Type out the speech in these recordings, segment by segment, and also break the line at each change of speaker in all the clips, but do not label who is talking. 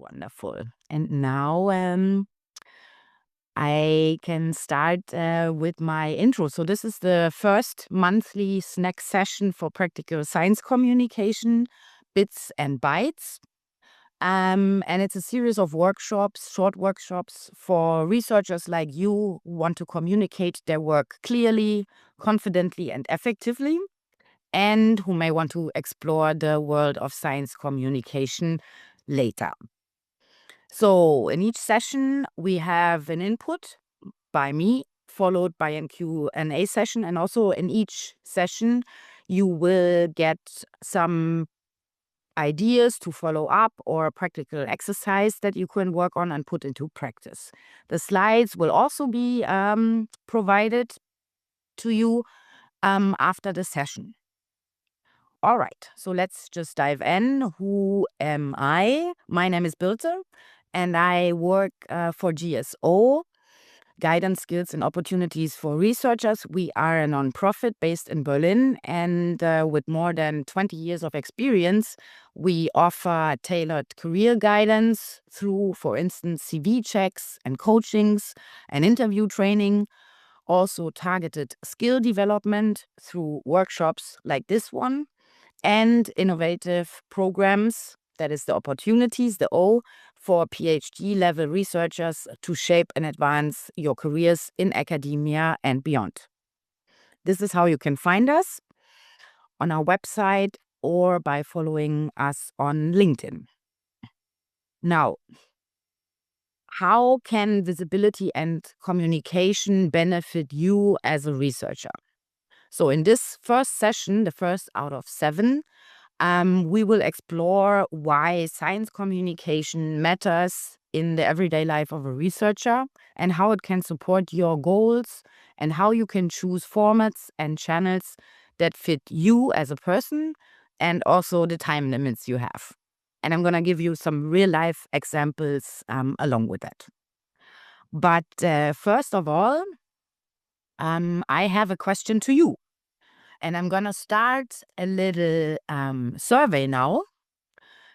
Wonderful. And now I can start with my intro. So this is the first monthly snack session for practical science communication, Bits and Bytes. And it's a series of workshops, short workshops for researchers like you who want to communicate their work clearly, confidently, and effectively, and who may want to explore the world of science communication later. So in each session, we have an input by me, followed by a Q&A session. And also in each session, you will get some ideas to follow up or a practical exercise that you can work on and put into practice. The slides will also be provided to you after the session. All right, so let's just dive in. Who am I? My name is Birte, and I work for GSO, Guidance, Skills, and Opportunities for Researchers. We are a nonprofit based in Berlin, and with more than 20 years of experience, we offer tailored career guidance through, for instance, CV checks and coachings and interview training. Also targeted skill development through workshops like this one, and innovative programs, that is the opportunities, the O, for PhD level researchers to shape and advance your careers in academia and beyond. This is how you can find us on our website or by following us on LinkedIn. Now, how can visibility and communication benefit you as a researcher? So in this first session, the first out of 7, we will explore why science communication matters in the everyday life of a researcher and how it can support your goals and how you can choose formats and channels that fit you as a person and also the time limits you have. And I'm going to give you some real life examples along with that. But first of all, I have a question to you. And I'm going to start a little survey now.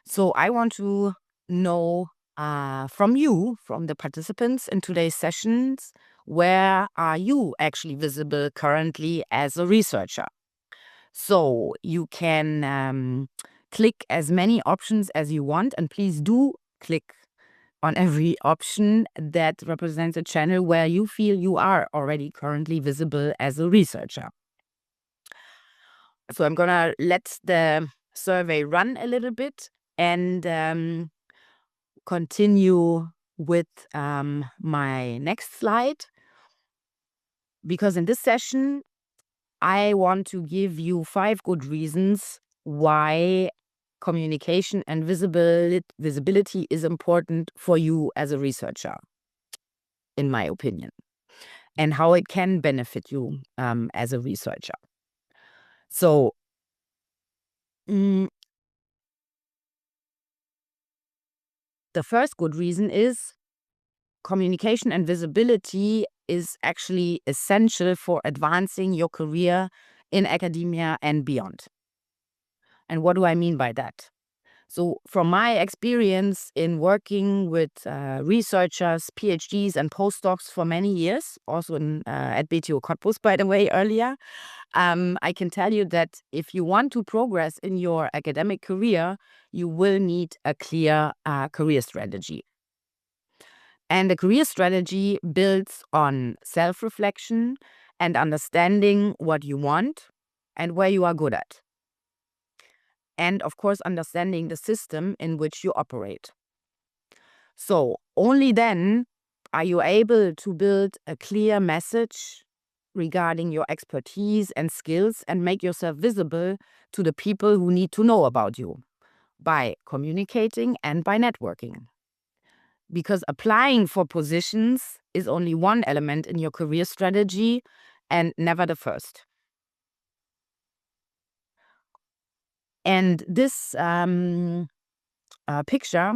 So I want to know from you, from the participants in today's sessions, where are you actually visible currently as a researcher? So you can click as many options as you want, and please do click on every option that represents a channel where you feel you are already currently visible as a researcher. So I'm going to let the survey run a little bit and continue with my next slide. Because in this session, I want to give you 5 good reasons why communication and visibility is important for you as a researcher, in my opinion, and how it can benefit you as a researcher. So, the first good reason is communication and visibility is actually essential for advancing your career in academia and beyond. And what do I mean by that? So from my experience in working with researchers, PhDs, and postdocs for many years, also at BTO Cottbus, by the way, earlier, I can tell you that if you want to progress in your academic career, you will need a clear career strategy. And the career strategy builds on self-reflection and understanding what you want and where you are good at. And of course, understanding the system in which you operate. So only then are you able to build a clear message regarding your expertise and skills and make yourself visible to the people who need to know about you by communicating and by networking. Because applying for positions is only one element in your career strategy and never the first. And this picture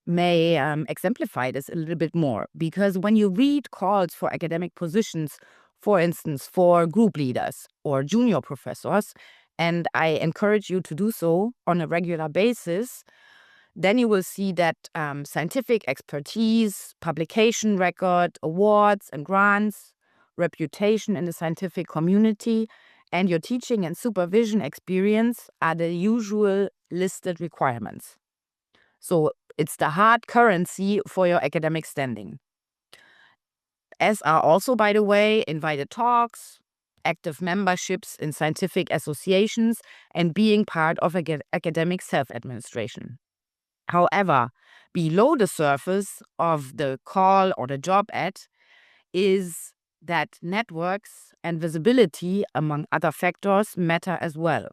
may exemplify this a little bit more, because when you read calls for academic positions, for instance, for group leaders or junior professors, and I encourage you to do so on a regular basis, then you will see that scientific expertise, publication record, awards and grants, reputation in the scientific community, and your teaching and supervision experience are the usual listed requirements. So it's the hard currency for your academic standing. As are also, by the way, invited talks, active memberships in scientific associations, and being part of academic self-administration. However, below the surface of the call or the job ad is that networks and visibility, among other factors, matter as well.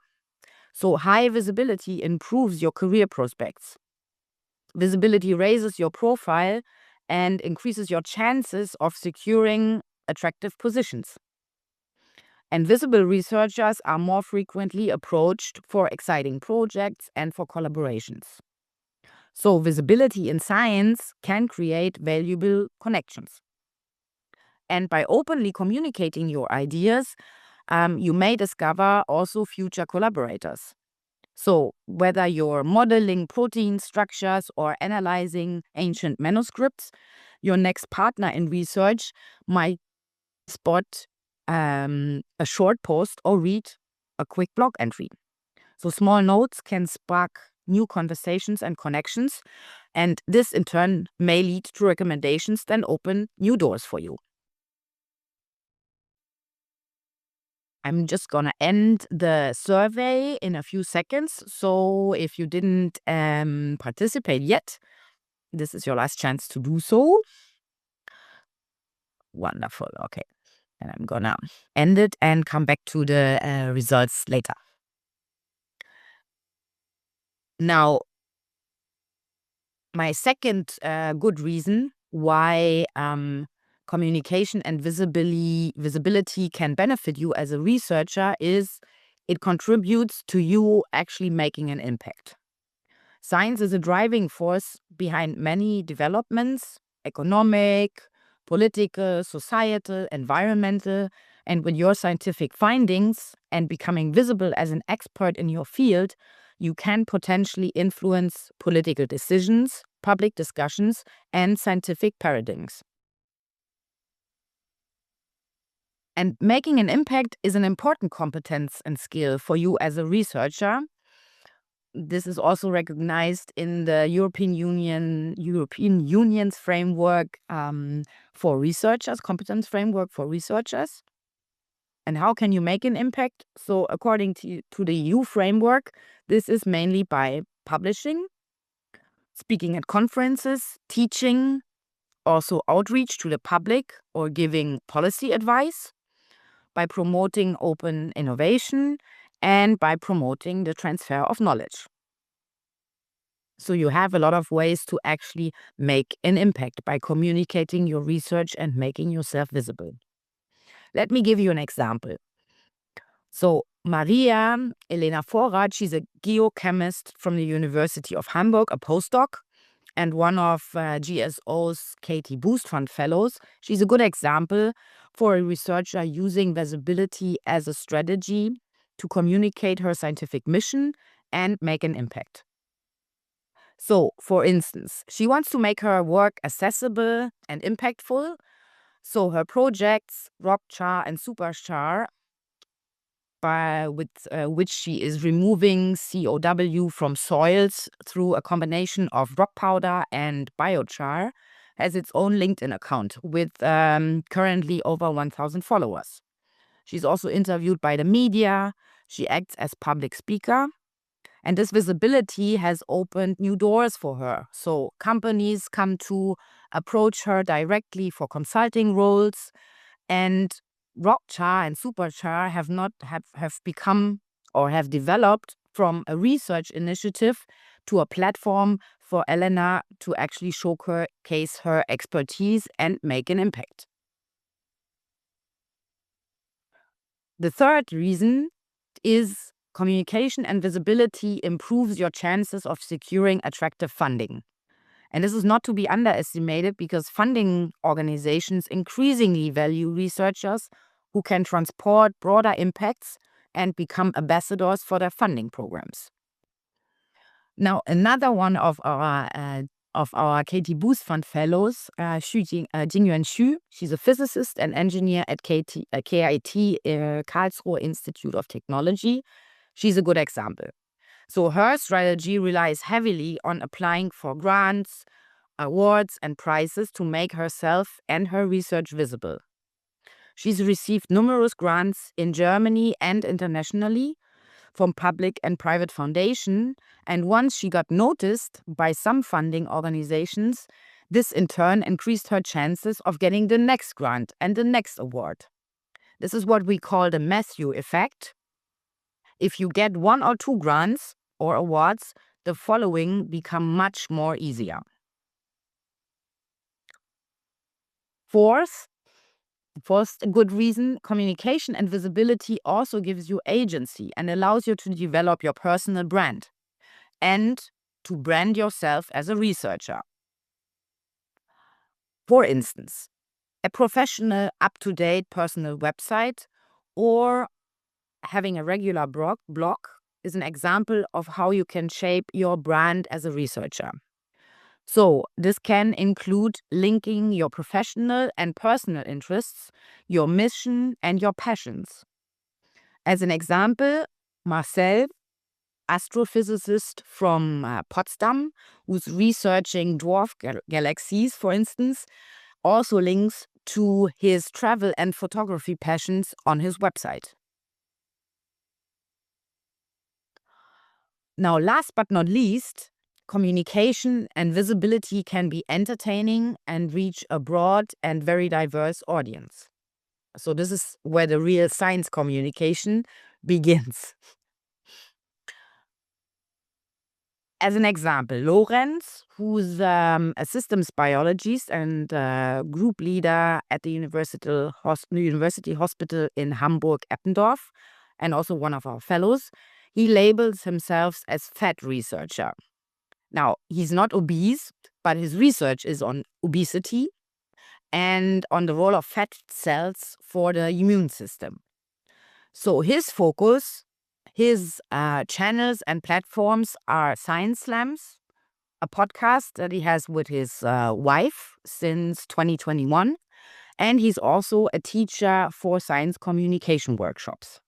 So high visibility improves your career prospects. Visibility raises your profile and increases your chances of securing attractive positions. And visible researchers are more frequently approached for exciting projects and for collaborations. So visibility in science can create valuable connections. And by openly communicating your ideas, you may discover also future collaborators. So whether you're modeling protein structures or analyzing ancient manuscripts, your next partner in research might spot a short post or read a quick blog entry. So small notes can spark new conversations and connections, and this in turn may lead to recommendations that open new doors for you. I'm just gonna end the survey in a few seconds. So if you didn't participate yet, this is your last chance to do so. Wonderful. Okay. And I'm gonna end it and come back to the results later. Now, my second good reason why communication and visibility can benefit you as a researcher is it contributes to you actually making an impact. Science is a driving force behind many developments, economic, political, societal, environmental, and with your scientific findings and becoming visible as an expert in your field, you can potentially influence political decisions, public discussions, and scientific paradigms. And making an impact is an important competence and skill for you as a researcher. This is also recognized in the European Union's framework for researchers, competence framework for researchers. And how can you make an impact? So according to the EU framework, this is mainly by publishing, speaking at conferences, teaching, also outreach to the public or giving policy advice, by promoting open innovation, and by promoting the transfer of knowledge. So you have a lot of ways to actually make an impact by communicating your research and making yourself visible. Let me give you an example. So Maria Elena Vorrat, she's a geochemist from the University of Hamburg, a postdoc, and one of GSO's Katie Boost Fund Fellows. She's a good example for a researcher using visibility as a strategy to communicate her scientific mission and make an impact. So, for instance, she wants to make her work accessible and impactful. So her projects, Rockchar and Superchar, with which she is removing COW from soils through a combination of rock powder and biochar, has its own LinkedIn account with currently over 1,000 followers. She's also interviewed by the media. She acts as public speaker. And this visibility has opened new doors for her. So companies come to approach her directly for consulting roles. And Rockchar and Superchar have become or have developed from a research initiative to a platform for Elena to actually showcase her expertise and make an impact. The third reason is communication and visibility improves your chances of securing attractive funding. And this is not to be underestimated because funding organizations increasingly value researchers who can transport broader impacts and become ambassadors for their funding programs. Now, another one of our KT Boost Fund fellows, Jingyuan Xu. She's a physicist and engineer at KIT, Karlsruhe Institute of Technology. She's a good example. So her strategy relies heavily on applying for grants, awards, and prizes to make herself and her research visible. She's received numerous grants in Germany and internationally from public and private foundations, and once she got noticed by some funding organizations, this in turn increased her chances of getting the next grant and the next award. This is what we call the Matthew effect. If you get 1 or 2 grants or awards, the following become much more easier. Fourth, a good reason, communication and visibility also gives you agency and allows you to develop your personal brand and to brand yourself as a researcher. For instance, a professional, up-to-date personal website or having a regular blog is an example of how you can shape your brand as a researcher. So this can include linking your professional and personal interests, your mission, and your passions. As an example, Marcel, astrophysicist from Potsdam, who's researching dwarf galaxies, for instance, also links to his travel and photography passions on his website. Now, last but not least, communication and visibility can be entertaining and reach a broad and very diverse audience. So this is where the real science communication begins. As an example, Lorenz, who's a systems biologist and group leader at the University Hospital in Hamburg-Eppendorf, and also one of our fellows, he labels himself as fat researcher. Now, he's not obese, but his research is on obesity and on the role of fat cells for the immune system. So his focus, his channels and platforms are Science Slams, a podcast that he has with his wife since 2021, and he's also a teacher for science communication workshops.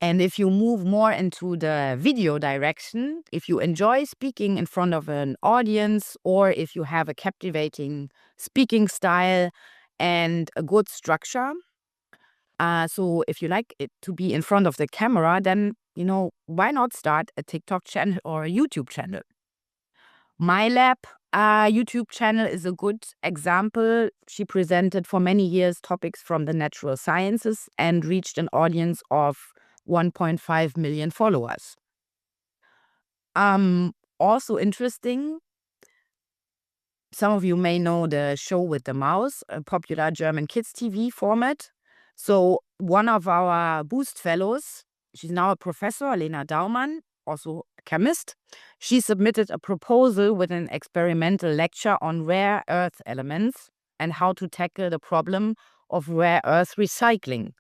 And if you move more into the video direction, if you enjoy speaking in front of an audience, or if you have a captivating speaking style and a good structure, so if you like it to be in front of the camera, then, why not start a TikTok channel or a YouTube channel? My Lab YouTube channel is a good example. She presented for many years topics from the natural sciences and reached an audience of 1.5 million followers. Also interesting, some of you may know the Show with the Mouse, a popular German kids TV format. So one of our Boost fellows, she's now a professor, Lena Daumann, also a chemist. She submitted a proposal with an experimental lecture on rare earth elements and how to tackle the problem of rare earth recycling.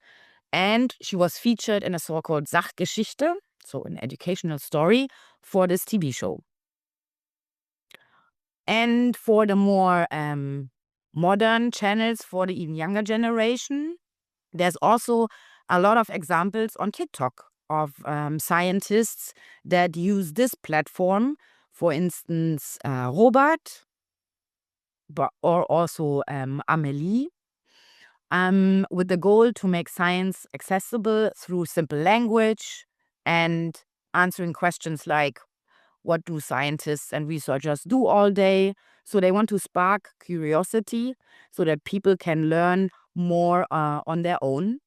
And she was featured in a so-called Sachgeschichte, so an educational story, for this TV show. And for the more modern channels for the even younger generation, there's also a lot of examples on TikTok of scientists that use this platform. For instance, Robert, or also Amelie, with the goal to make science accessible through simple language and answering questions like, what do scientists and researchers do all day? So they want to spark curiosity so that people can learn more on their own.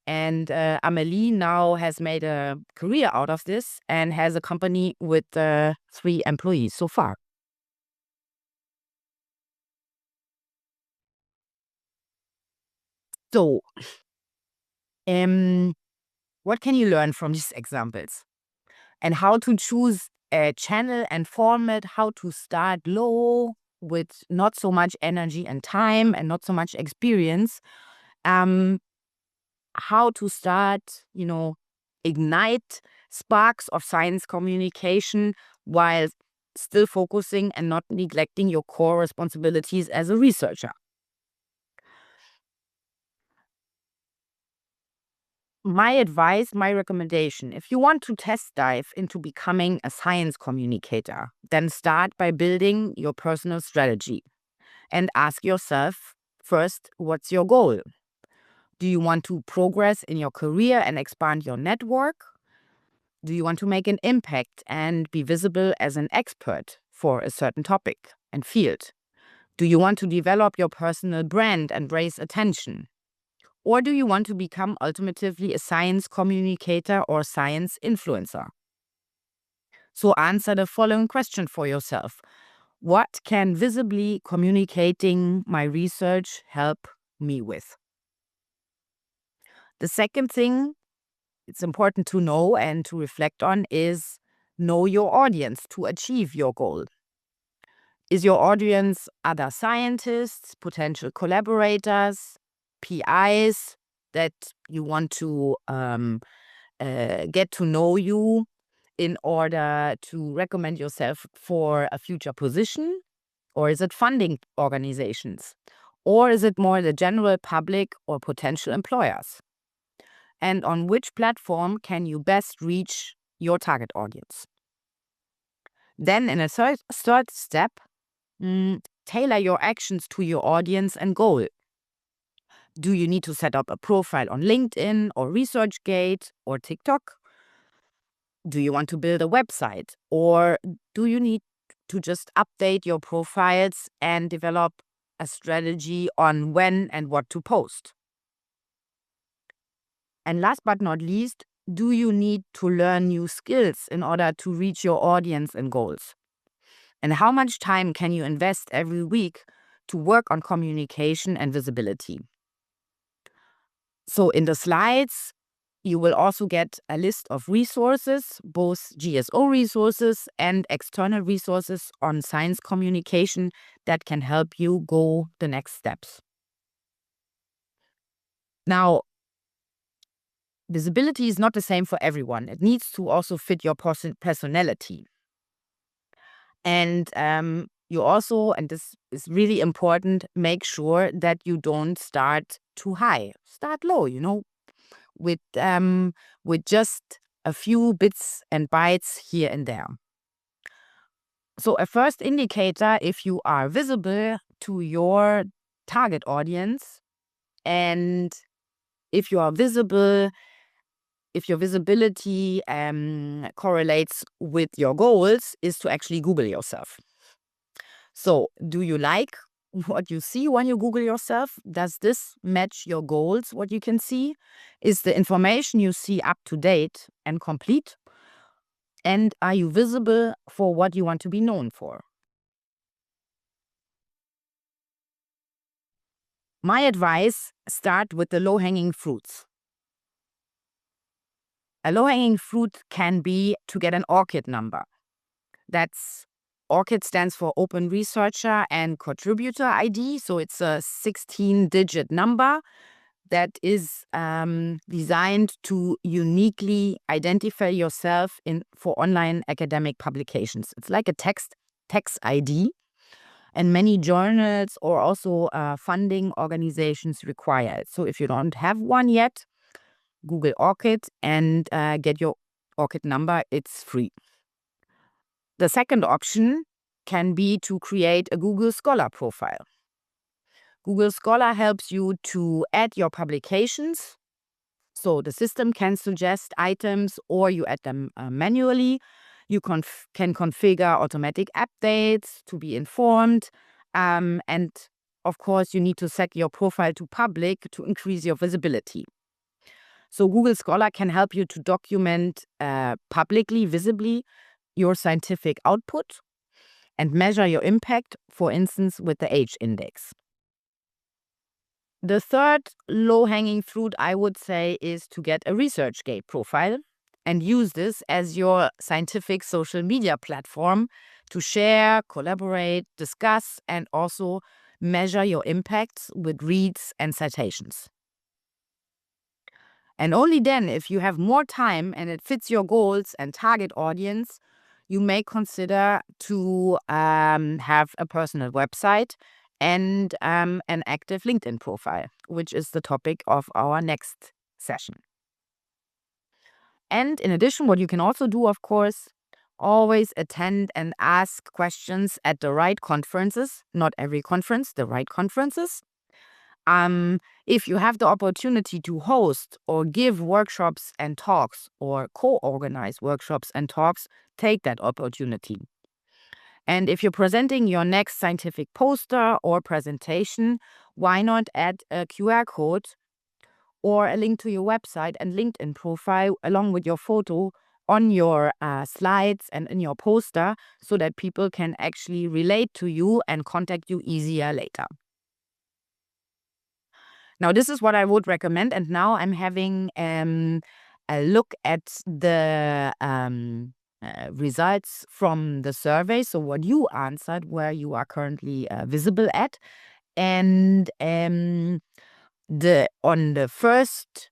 And Amelie now has made a career out of this and has a company with 3 employees so far. So, what can you learn from these examples? And how to choose a channel and format, how to start low with not so much energy and time and not so much experience. How to start, ignite sparks of science communication while still focusing and not neglecting your core responsibilities as a researcher. My advice, my recommendation, if you want to test dive into becoming a science communicator, then start by building your personal strategy and ask yourself first, what's your goal? Do you want to progress in your career and expand your network? Do you want to make an impact and be visible as an expert for a certain topic and field? Do you want to develop your personal brand and raise attention? Or do you want to become ultimately a science communicator or science influencer? So answer the following question for yourself. What can visibly communicating my research help me with? The second thing it's important to know and to reflect on is know your audience to achieve your goal. Is your audience other scientists, potential collaborators, PIs that you want to get to know you in order to recommend yourself for a future position? Or is it funding organizations? Or is it more the general public or potential employers? And on which platform can you best reach your target audience? Then in a third step, tailor your actions to your audience and goal. Do you need to set up a profile on LinkedIn or ResearchGate or TikTok? Do you want to build a website? Or do you need to just update your profiles and develop a strategy on when and what to post? And last but not least, do you need to learn new skills in order to reach your audience and goals? And how much time can you invest every week to work on communication and visibility? So in the slides, you will also get a list of resources, both GSO resources and external resources on science communication that can help you go the next steps. Now, visibility is not the same for everyone. It needs to also fit your personality. And you also, and this is really important, make sure that you don't start too high. Start low, with just a few bits and bytes here and there. So a first indicator if you are visible to your target audience and if you are visible, if your visibility correlates with your goals, is to actually Google yourself. So do you like what you see when you Google yourself? Does this match your goals, what you can see? Is the information you see up to date and complete? And are you visible for what you want to be known for? My advice, start with the low-hanging fruits. A low-hanging fruit can be to get an ORCID number. That's ORCID stands for Open Researcher and Contributor ID. So it's a 16-digit number that is designed to uniquely identify yourself for online academic publications. It's like a text ID. And many journals or also funding organizations require it. So if you don't have one yet, Google ORCID and get your ORCID number. It's free. The second option can be to create a Google Scholar profile. Google Scholar helps you to add your publications. So the system can suggest items or you add them manually. You can configure automatic updates to be informed. And of course, you need to set your profile to public to increase your visibility. So Google Scholar can help you to document publicly, visibly, your scientific output and measure your impact, for instance, with the H index. The third low-hanging fruit, I would say, is to get a ResearchGate profile and use this as your scientific social media platform to share, collaborate, discuss, and also measure your impacts with reads and citations. And only then, if you have more time and it fits your goals and target audience, you may consider to have a personal website and an active LinkedIn profile, which is the topic of our next session. And in addition, what you can also do, of course, always attend and ask questions at the right conferences. Not every conference, the right conferences. If you have the opportunity to host or give workshops and talks or co-organize workshops and talks, take that opportunity. And if you're presenting your next scientific poster or presentation, why not add a QR code or a link to your website and LinkedIn profile along with your photo on your slides and in your poster so that people can actually relate to you and contact you easier later. Now, this is what I would recommend. And now I'm having a look at the results from the survey. So what you answered, where you are currently visible at. And on the first,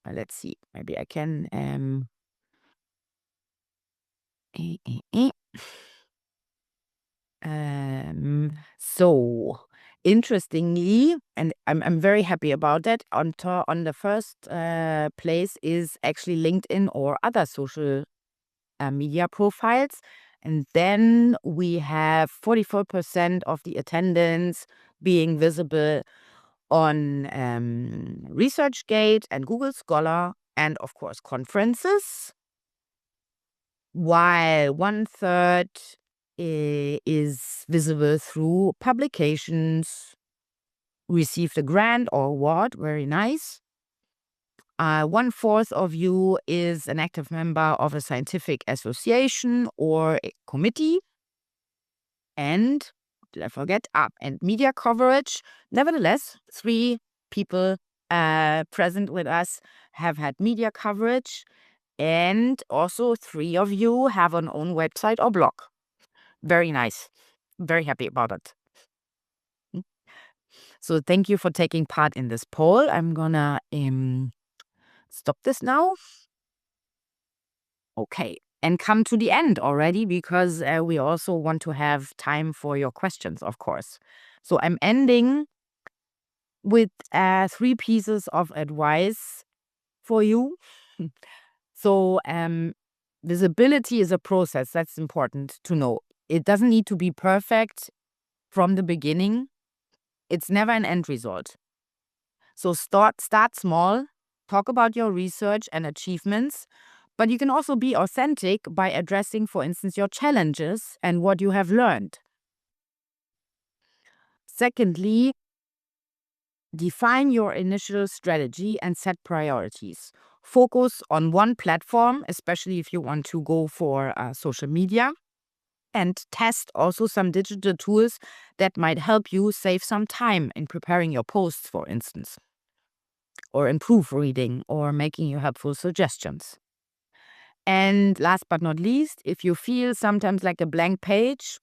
let's see, maybe I can. So interestingly, and I'm very happy about that. On the first place is actually LinkedIn or other social media profiles, and then we have 44% of the attendance being visible on ResearchGate and Google Scholar, and of course conferences, while 1/3 is visible through publications, received a grant or award, very nice. 1/4 of you is an active member of a scientific association or a committee. And, did I forget? And media coverage. Nevertheless, 3 people present with us have had media coverage. And also 3 of you have an own website or blog. Very nice. Very happy about it. So thank you for taking part in this poll. I'm gonna stop this now. Okay. And come to the end already, because we also want to have time for your questions, of course. So I'm ending with 3 pieces of advice for you. So visibility is a process. That's important to know. It doesn't need to be perfect from the beginning. It's never an end result. So start small, talk about your research and achievements, but you can also be authentic by addressing, for instance, your challenges and what you have learned. Secondly, define your initial strategy and set priorities. Focus on one platform, especially if you want to go for social media. And test also some digital tools that might help you save some time in preparing your posts, for instance, or in proofreading, or making you helpful suggestions. And last but not least, if you feel sometimes like a blank page,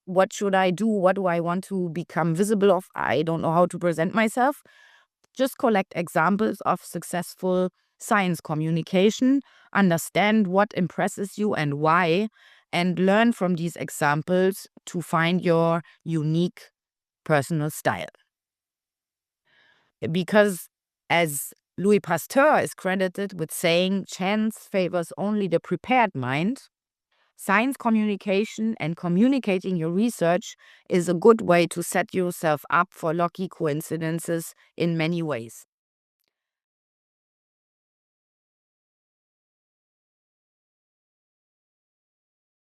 what should I do? What do I want to become visible of? I don't know how to present myself. Just collect examples of successful science communication, understand what impresses you and why, and learn from these examples to find your unique personal style. Because as Louis Pasteur is credited with saying, chance favors only the prepared mind, science communication and communicating your research is a good way to set yourself up for lucky coincidences in many ways.